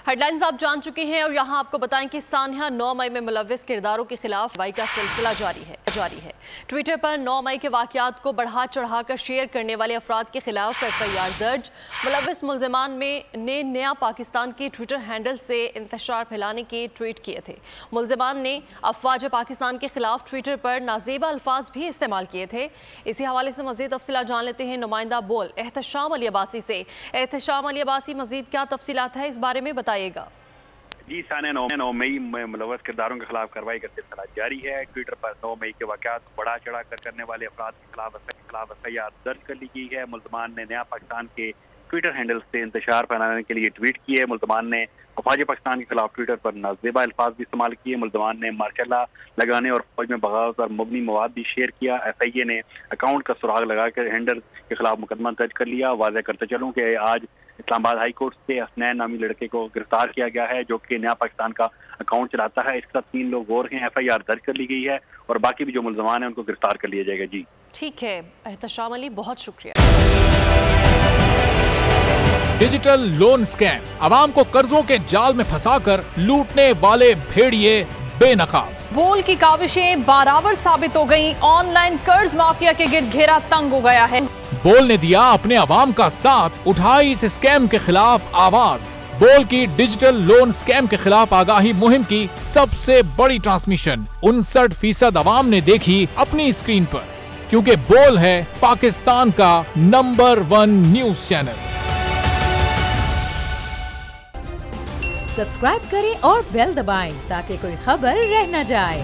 Headlines आप जान चुके हैं और यहाँ आपको बताएं कि सानिया 9 मई में मुलव्विस किरदारों के खिलाफ कार्रवाई का सिलसिला जारी है। ट्विटर पर 9 मई के वाकयात को बढ़ा चढ़ाकर शेयर करने वाले अफराद के खिलाफ FIR दर्ज। मुलव्विस मुल्जिमान ने नया पाकिस्तान की ट्विटर हैंडल से इंतशार फैलाने के ट्वीट किए थे। मुल्जिमान ने अफवाज पाकिस्तान के खिलाफ ट्विटर पर नाजेबा अल्फाज भी इस्तेमाल किए थे। इसी हवाले से मजीद तफसीलात जान लेते हैं नुमाइंदा बोल एहतशाम अली अब्बासी से। एहतशाम अली अब्बासी, मजीद क्या तफसीलात है इस बारे में बताइएगा। जी, सानिया 9 मई में मुलव्वस किरदारों के खिलाफ कार्रवाई का सिलसिला जारी है। ट्विटर पर 9 मई के वाकयात को बढ़ा चढ़ा कर करने वाले अफराद के खिलाफ FIR दर्ज कर ली गई है। मुल्ज़मान ने नया पाकिस्तान के ट्विटर हैंडल से इंतशार फैलाने के लिए ट्वीट किए। मुल्ज़मान ने अफवाज पाकिस्तान के खिलाफ ट्विटर पर नाजेबा अल्फाज भी इस्तेमाल किए। मुल्ज़मान ने मार्शल्ला लगाने और फौज में बगावत पर मबनी मवाद भी शेयर किया। FIA ने अकाउंट का सुराग लगाकर हैंडल के खिलाफ मुकदमा दर्ज कर लिया। वाज़ेह करते चलूँ कि आज इस्लामाबाद हाई कोर्ट से हसनैन नामी लड़के को गिरफ्तार किया गया है, जो कि नया पाकिस्तान का अकाउंट चलाता है। इसके साथ 3 लोग और हैं। FIR दर्ज कर ली गई है और बाकी भी जो मुल्ज़मान हैं उनको गिरफ्तार कर लिया जाएगा। जी ठीक है एहतशाम अली, बहुत शुक्रिया। डिजिटल लोन स्कैम, आवाम को कर्जों के जाल में फंसाकर लूटने वाले भेड़िए बेनकाब। बोल की काविशें बाराबर साबित हो गईं। ऑनलाइन कर्ज माफिया के गिर्द घेरा तंग हो गया है। बोल ने दिया अपने अवाम का साथ, उठाई इस स्कैम के खिलाफ आवाज। बोल की डिजिटल लोन स्कैम के खिलाफ आगाही मुहिम की सबसे बड़ी ट्रांसमिशन 59% अवाम ने देखी अपनी स्क्रीन पर, क्योंकि बोल है पाकिस्तान का नंबर 1 न्यूज चैनल। सब्सक्राइब करें और बेल दबाएं ताकि कोई खबर रह न जाए।